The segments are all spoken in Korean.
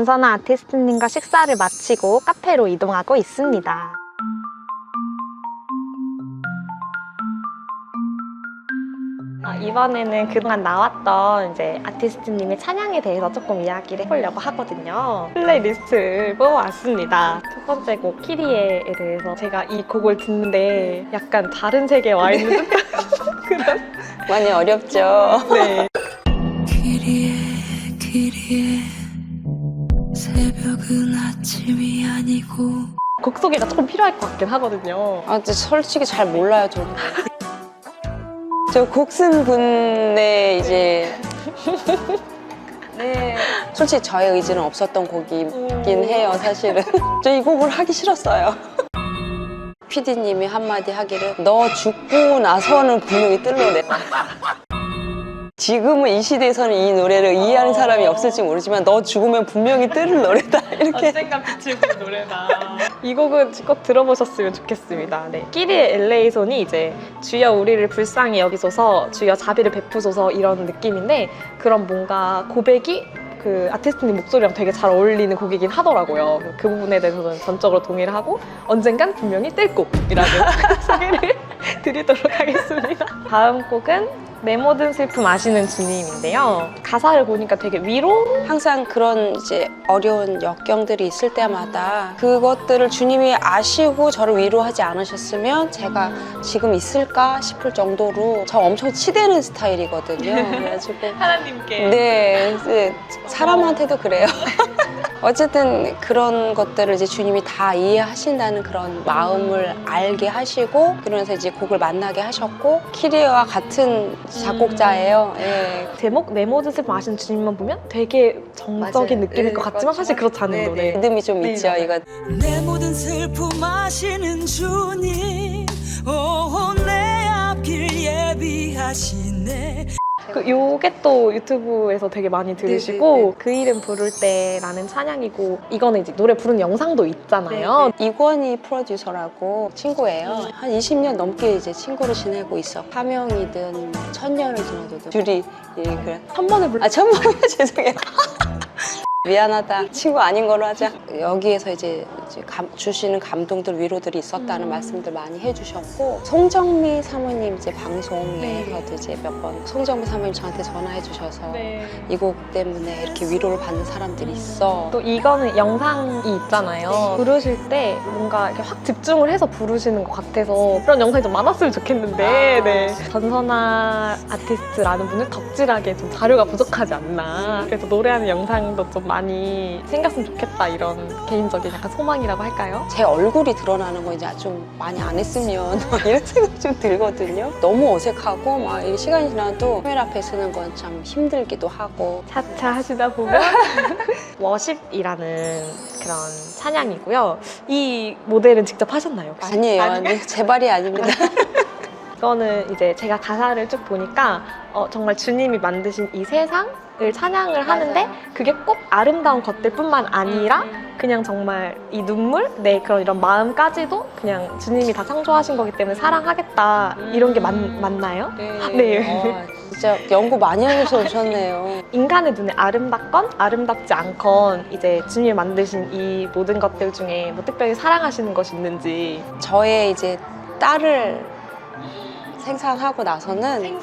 전선아 아티스트님과 식사를 마치고 카페로 이동하고 있습니다. 이번에는 그동안 나왔던 이제 아티스트님의 찬양에 대해서 조금 이야기를 해보려고 하거든요. 플레이리스트를 뽑아왔습니다. 첫 번째 곡 키리에에 대해서 제가 이 곡을 듣는데 약간 다른 세계에 와 있는 듯한 그런 많이 어렵죠. 네. 키리에 새벽은 아침이 아니고 곡 소개가 조금 필요할 것 같긴 하거든요. 아, 근데 솔직히 잘 몰라요, 저는. 저 곡 쓴 분의 이제 네, 솔직히 저의 의지는 없었던 곡이긴 해요, 사실은. 저 이 곡을 하기 싫었어요. PD님이 한마디 하기를 너 죽고 나서는 분명히 뜰 노래. 지금은 이 시대에서는 이 노래를 이해하는 사람이 없을지 모르지만 너 죽으면 분명히 뜰 노래다, 이렇게. 언젠가 빛을 본 노래다. 이 곡은 꼭 들어보셨으면 좋겠습니다. 네. 끼리의 LA손이 이제 주여 우리를 불쌍히 여기소서, 주여 자비를 베푸소서 이런 느낌인데 그런 뭔가 고백이 그 아티스트님 목소리랑 되게 잘 어울리는 곡이긴 하더라고요. 그 부분에 대해서는 전적으로 동의를 하고 언젠간 분명히 뜰 곡이라는 소개를 드리도록 하겠습니다. 다음 곡은 내 모든 슬픔 아시는 주님인데요. 가사를 보니까 되게 위로? 항상 그런 이제 어려운 역경들이 있을 때마다 그것들을 주님이 아시고 저를 위로하지 않으셨으면 제가 지금 있을까 싶을 정도로 저 엄청 치대는 스타일이거든요. 그래가지고 하나님께. 네, 사람한테도 그래요. 어쨌든 그런 것들을 이제 주님이 다 이해하신다는 그런 마음을 알게 하시고 그러면서 이제 곡을 만나게 하셨고 키리와 같은 작곡자예요. 예. 제목 내 모든 슬픔 아시는 주님만 보면 되게 정적인 맞아요. 느낌일 것 네, 같지만 사실 그렇지 않은 네, 노래. 네. 리듬이 좀 네, 있죠. 맞아요. 이거 내 모든 슬픔 아시는 주님 오 내 앞길 예비하시네. 요게 또 유튜브에서 되게 많이 들으시고 네, 네, 네. 그 이름 부를 때라는 찬양이고 이거는 이제 노래 부르는 영상도 있잖아요. 이권희 프로듀서라고 친구예요. 한 20년 넘게 이제 친구로 지내고 있어. 사명이든 천년을 지나도 줄이 그래. 한 번에 불러. 아, 천번이야. 죄송해요. 미안하다. 친구 아닌 걸로 하자. 여기에서 이제 주시는 감동들, 위로들이 있었다는 말씀들 많이 해주셨고 송정미 사모님 이제 방송에서도 이제 몇 번 송정미 사모님 저한테 전화해 주셔서 네. 이 곡 때문에 이렇게 위로를 받는 사람들이 있어. 또 이거는 영상이 있잖아요. 부르실 때 뭔가 이렇게 확 집중을 해서 부르시는 것 같아서 그런 영상이 좀 많았으면 좋겠는데 네. 전선아 아티스트라는 분은 덕질하게 좀 자료가 부족하지 않나. 그래서 노래하는 영상도 좀 많이 생겼으면 좋겠다 이런 개인적인 약간 소망이라고 할까요? 제 얼굴이 드러나는 거 이제 좀 많이 안 했으면 이런 생각 좀 들거든요. 너무 어색하고 막 이 시간이 지나도 카메라 앞에 서는 건 참 힘들기도 하고. 차차 하시다 보면 워십이라는 그런 찬양이고요. 이 모델은 직접 하셨나요 혹시? 아니에요. 아니, 제 발이 아닙니다. 이거는 이제 제가 가사를 쭉 보니까 정말 주님이 만드신 이 세상을 찬양을 하는데 그게 꼭 아름다운 것들뿐만 아니라 그냥 정말 이 눈물, 내 그런 이런 마음까지도 그냥 주님이 다 창조하신 거기 때문에 사랑하겠다 이런 게 맞나요? 네. 진짜 연구 많이 하셔서 오셨네요. 인간의 눈에 아름답건 아름답지 않건 이제 주님이 만드신 이 모든 것들 중에 뭐 특별히 사랑하시는 것이 있는지. 저의 이제 딸을 생산하고 나서는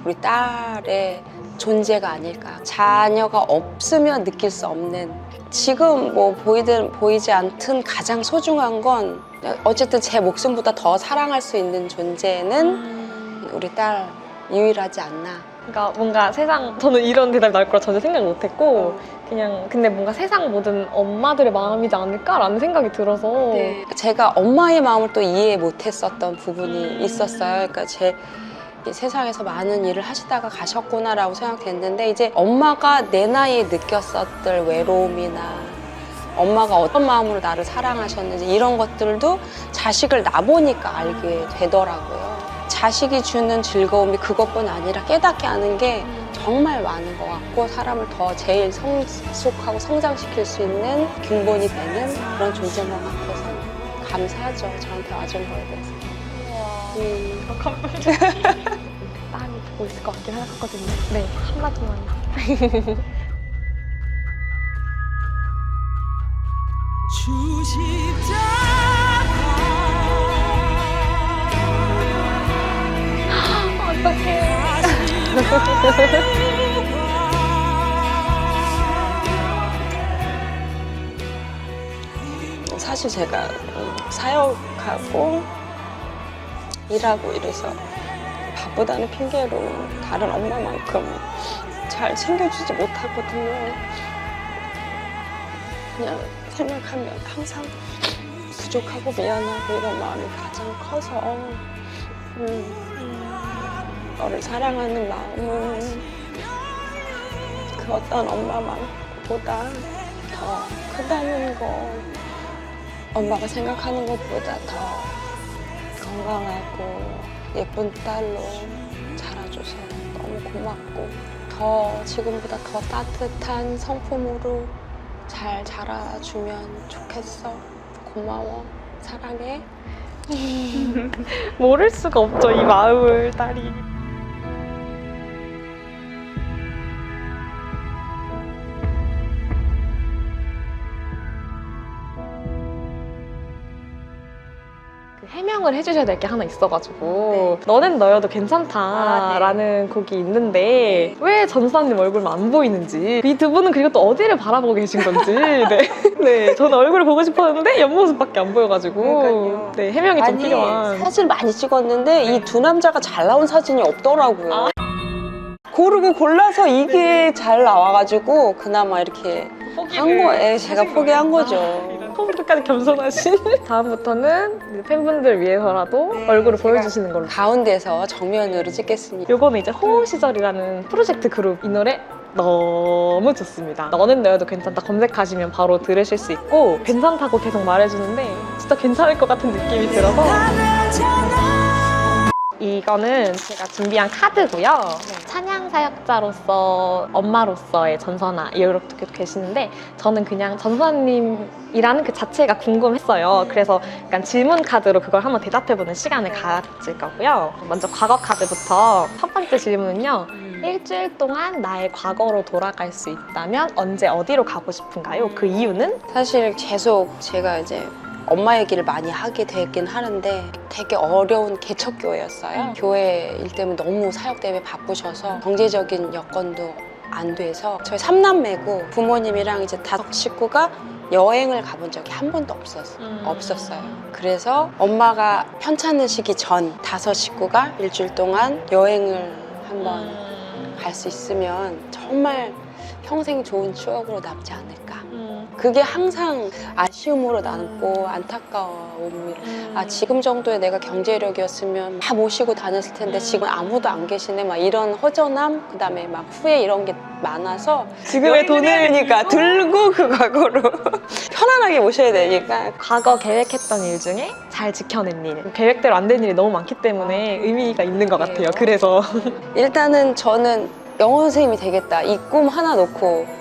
우리 딸의 존재가 아닐까. 자녀가 없으면 느낄 수 없는, 지금 뭐 보이지 않든 가장 소중한 건 어쨌든 제 목숨보다 더 사랑할 수 있는 존재는 우리 딸 유일하지 않나. 그러니까 뭔가 저는 이런 대답이 나올 거라 전혀 생각 못했고 그냥 근데 뭔가 세상 모든 엄마들의 마음이지 않을까라는 생각이 들어서 제가 엄마의 마음을 또 이해 못했었던 부분이 있었어요. 그러니까 제 세상에서 많은 일을 하시다가 가셨구나라고 생각됐는데 이제 엄마가 내 나이에 느꼈었던 외로움이나 엄마가 어떤 마음으로 나를 사랑하셨는지 이런 것들도 자식을 낳아보니까 알게 되더라고요. 자식이 주는 즐거움이 그것뿐 아니라 깨닫게 하는 게 정말 많은 것 같고 사람을 더 제일 성숙하고 성장시킬 수 있는 근본이 되는 그런 존재인 것 같아서 감사하죠. 저한테 와준 거에 대해서. 딸이 보고 있을 것 같긴 하거든요. 네, 한마디만. 사실 제가 사역하고 일하고 이래서 바쁘다는 핑계로 다른 엄마만큼 잘 챙겨주지 못하거든요. 그냥 생각하면 항상 부족하고 미안하고 이런 마음이 가장 커서 너를 사랑하는 마음은 그 어떤 엄마보다 더 크다는 거, 엄마가 생각하는 것보다 더 건강하고 예쁜 딸로 자라줘서 너무 고맙고 더 지금보다 더 따뜻한 성품으로 잘 자라주면 좋겠어. 고마워. 사랑해. 모를 수가 없죠, 이 마음을 딸이. 해명을 해주셔야 될 게 하나 있어가지고 너는 너여도 괜찮다라는 곡이 있는데 왜 전사님 얼굴만 안 보이는지, 이 두 분은 그리고 또 어디를 바라보고 계신 건지 네, 저는 얼굴을 보고 싶었는데 옆모습밖에 안 보여가지고 그러니까요. 네, 해명이 좀 필요한. 사실 많이 찍었는데 이 두 남자가 잘 나온 사진이 없더라고요. 고르고 골라서 이게 잘 나와가지고 그나마 이렇게 한 거에 제가 포기한 거죠. 처음부터까지 겸손하신. 다음부터는 팬분들 위해서라도 얼굴을 보여주시는 걸로. 가운데서 정면으로 찍겠습니다. 요거는 이제 호우 시절이라는 프로젝트 그룹. 이 노래 너무 좋습니다. 너는 너여도 괜찮다 검색하시면 바로 들으실 수 있고, 괜찮다고 계속 말해주는데 진짜 괜찮을 것 같은 느낌이 들어서. 이거는 제가 준비한 카드고요. 찬양 사역자로서, 엄마로서의 전선아 이렇게 계시는데, 저는 그냥 전선님이라는 그 자체가 궁금했어요. 그래서 약간 질문 카드로 그걸 한번 대답해보는 시간을 가질 거고요. 먼저 과거 카드부터. 첫 번째 질문은요. 일주일 동안 나의 과거로 돌아갈 수 있다면 언제 어디로 가고 싶은가요? 그 이유는? 사실 계속 제가 이제 엄마 얘기를 많이 하게 되긴 하는데 되게 어려운 개척교회였어요. 교회 일 때문에 너무 사역 때문에 바쁘셔서 경제적인 여건도 안 돼서 저희 3남매고 부모님이랑 이제 5 식구가 여행을 가본 적이 한 번도 없었어요. 그래서 엄마가 편찮으시기 전 5 식구가 일주일 동안 여행을 한번 갈 수 있으면 정말 평생 좋은 추억으로 남지 않을까. 그게 항상 아쉬움으로 남고 안타까움이. 지금 정도의 내가 경제력이었으면 다 모시고 다녔을 텐데 지금 아무도 안 계시네, 막 이런 허전함, 그다음에 막 후회 이런 게 많아서 지금의 돈을 들고 그 과거로 편안하게 모셔야 되니까. 과거 계획했던 일 중에 잘 지켜낸 일, 계획대로 안 된 일이 너무 많기 때문에 의미가 있는 것 같아요. 그래서 일단은 저는 영어 선생님이 되겠다 이 꿈 하나 놓고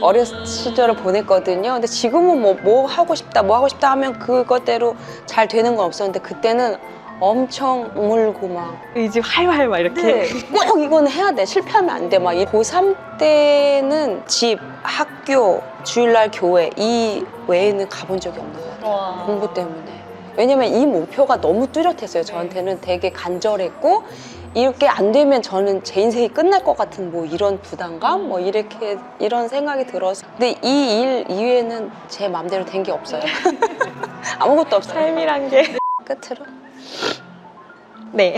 어렸을 시절을 보냈거든요. 근데 지금은 뭐 하고 싶다 하면 그것대로 잘 되는 건 없었는데, 그때는 엄청 울고 막 의지 활활 막 이렇게. 꼭 이건 해야 돼, 실패하면 안 돼. 막 고3 때는 집, 학교, 주일날 교회 이 외에는 가본 적이 없는 것 같아요. 공부 때문에. 왜냐면 이 목표가 너무 뚜렷했어요. 저한테는 되게 간절했고, 이렇게 안 되면 저는 제 인생이 끝날 것 같은 뭐 이런 부담감? 뭐 이렇게 이런 생각이 들어서. 근데 이 일 이외에는 제 마음대로 된 게 없어요. 아무것도 없어요. 삶이란 게. 끝으로. 네.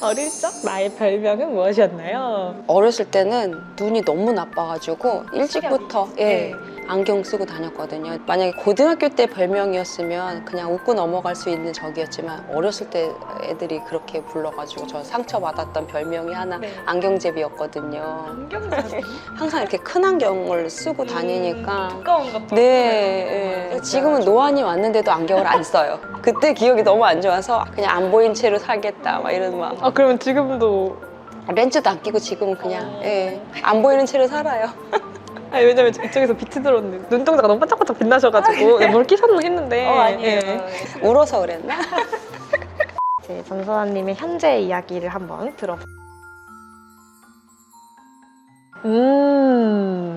어릴 적 나의 별명은 무엇이었나요? 어렸을 때는 눈이 너무 나빠가지고 일찍부터 안경 쓰고 다녔거든요. 만약에 고등학교 때 별명이었으면 그냥 웃고 넘어갈 수 있는 적이었지만, 어렸을 때 애들이 그렇게 불러가지고 저 상처받았던 별명이 하나 안경제비였거든요. 안경제비? 항상 이렇게 큰 안경을 쓰고 다니니까. 두꺼운 것도. 네. 지금은 노안이 왔는데도 안경을 안 써요. 그때 기억이 너무 안 좋아서 그냥 안 보인 채로 살겠다 막 이런 마음. 그러면 지금도? 렌즈도 안 끼고 지금은 그냥 안 보이는 채로 살아요. 왜냐면 이쪽에서 빛이 들어오는데 눈동자가 너무 반짝반짝 빛나셔가지고 뭘 끼셨나 했는데. 아니에요. 울어서 그랬나? 이제 전선아님의 현재 이야기를 한번 들어볼게요.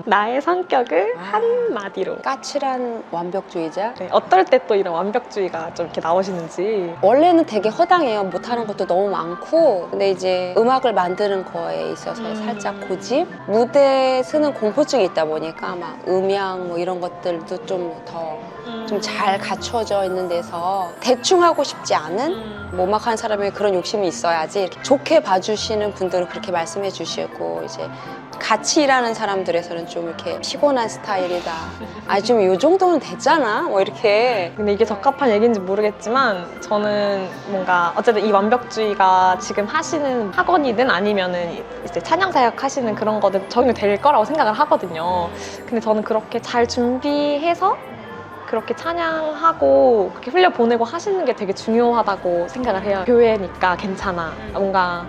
나의 성격을 한마디로. 까칠한 완벽주의자. 네, 어떨 때 또 이런 완벽주의가 좀 이렇게 나오시는지. 원래는 되게 허당해요. 못하는 것도 너무 많고. 근데 이제 음악을 만드는 거에 있어서 살짝 고집? 무대에 서는 공포증이 있다 보니까 막 음향 뭐 이런 것들도 좀 더 좀 잘 갖춰져 있는 데서 대충 하고 싶지 않은 뭐 음악하는 사람이 그런 욕심이 있어야지 이렇게 좋게 봐주시는 분들은 그렇게 말씀해 주시고 이제 같이 일하는 사람들에서는 좀 이렇게 피곤한 스타일이다. 아, 좀 요 정도는 됐잖아. 뭐 이렇게. 근데 이게 적합한 얘기인지 모르겠지만 저는 뭔가 어쨌든 이 완벽주의가 지금 하시는 학원이든 아니면은 이제 찬양사역 하시는 그런 거든 적용될 거라고 생각을 하거든요. 근데 저는 그렇게 잘 준비해서 그렇게 찬양하고 그렇게 흘려보내고 하시는 게 되게 중요하다고 생각을 해요. 교회니까 괜찮아. 뭔가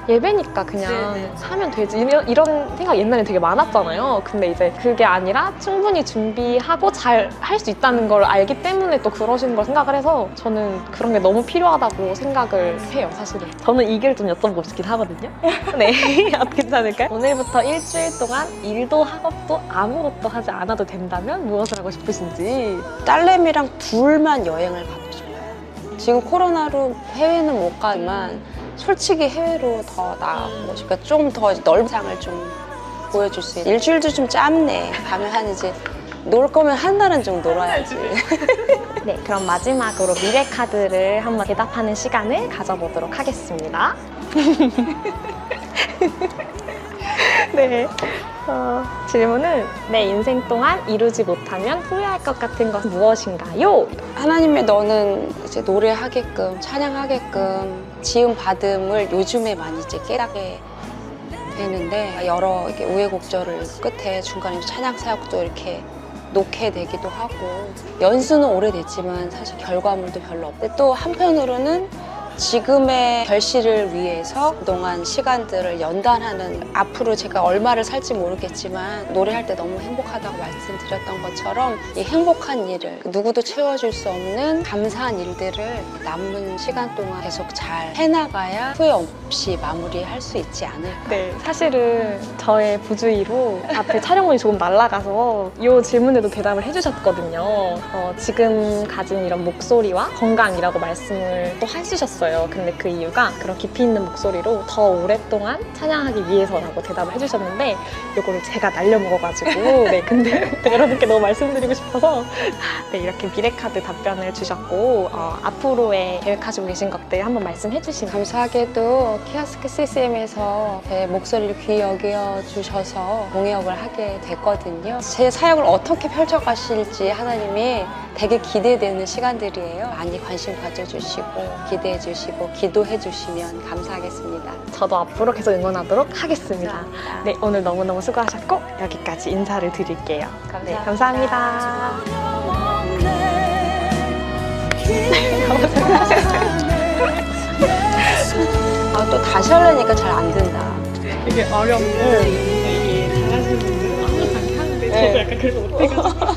예배니까 그냥 하면 되지 이런 생각 옛날에 되게 많았잖아요. 근데 이제 그게 아니라 충분히 준비하고 잘 할 수 있다는 걸 알기 때문에 또 그러시는 걸 생각을 해서 저는 그런 게 너무 필요하다고 생각을 해요, 사실은. 저는 이 길 좀 여쭤보고 싶긴 하거든요. 네, 괜찮을까요? 오늘부터 일주일 동안 일도 학업도 아무것도 하지 않아도 된다면 무엇을 하고 싶으신지. 딸내미랑 둘만 여행을 가고 싶어요. 지금 코로나로 해외는 못 가지만 솔직히 해외로 더 나가고 싶으니까 좀 더 넓은 상을 좀 보여줄 수 있는. 일주일도 좀 짧네. 가면 한 이제 놀 거면 한 달은 좀 놀아야지. 네, 그럼 마지막으로 미래카드를 한번 대답하는 시간을 가져보도록 하겠습니다. 네. 질문은 내 인생 동안 이루지 못하면 후회할 것 같은 것은 무엇인가요? 하나님의 너는 이제 노래하게끔 찬양하게끔 지음 받음을 요즘에 많이 이제 깨닫게 되는데 여러 이렇게 우여곡절을 끝에 중간에 찬양 사역도 이렇게 놓게 되기도 하고 연수는 오래됐지만 사실 결과물도 별로 없고 또 한편으로는 지금의 결실을 위해서 그동안 시간들을 연단하는 앞으로 제가 얼마를 살지 모르겠지만 노래할 때 너무 행복하다고 말씀드렸던 것처럼 이 행복한 일을 누구도 채워줄 수 없는 감사한 일들을 남은 시간 동안 계속 잘 해나가야 후회 없이 마무리할 수 있지 않을까. 네, 사실은 저의 부주의로 앞에 촬영문이 조금 날아가서 이 질문에도 대답을 해주셨거든요. 지금 가진 이런 목소리와 건강이라고 말씀을 또 해주셨어요. 근데 그 이유가 그런 깊이 있는 목소리로 더 오랫동안 찬양하기 위해서라고 대답을 해주셨는데 이거를 제가 날려먹어가지고 네, 근데 여러분께 너무 말씀드리고 싶어서 네, 이렇게 미래카드 답변을 주셨고 앞으로의 계획하시고 계신 것들 한번 말씀해 주시면. 감사하게도 키아스크 CCM에서 제 목소리를 귀히 여겨주셔서 공역을 하게 됐거든요. 제 사역을 어떻게 펼쳐가실지 하나님이 되게 기대되는 시간들이에요. 많이 관심 가져주시고 기대해주시고 기도해주시면 감사하겠습니다. 저도 앞으로 계속 응원하도록 하겠습니다. 감사합니다. 네, 오늘 너무너무 수고하셨고 여기까지 인사를 드릴게요. 감사합니다. 네, 감사합니다. 아, 또 다시 하려니까 잘 안 된다. 이게 어렵고 이게 잘하시는 분들은 항상 하는데 저도 약간 그래서 못해가지고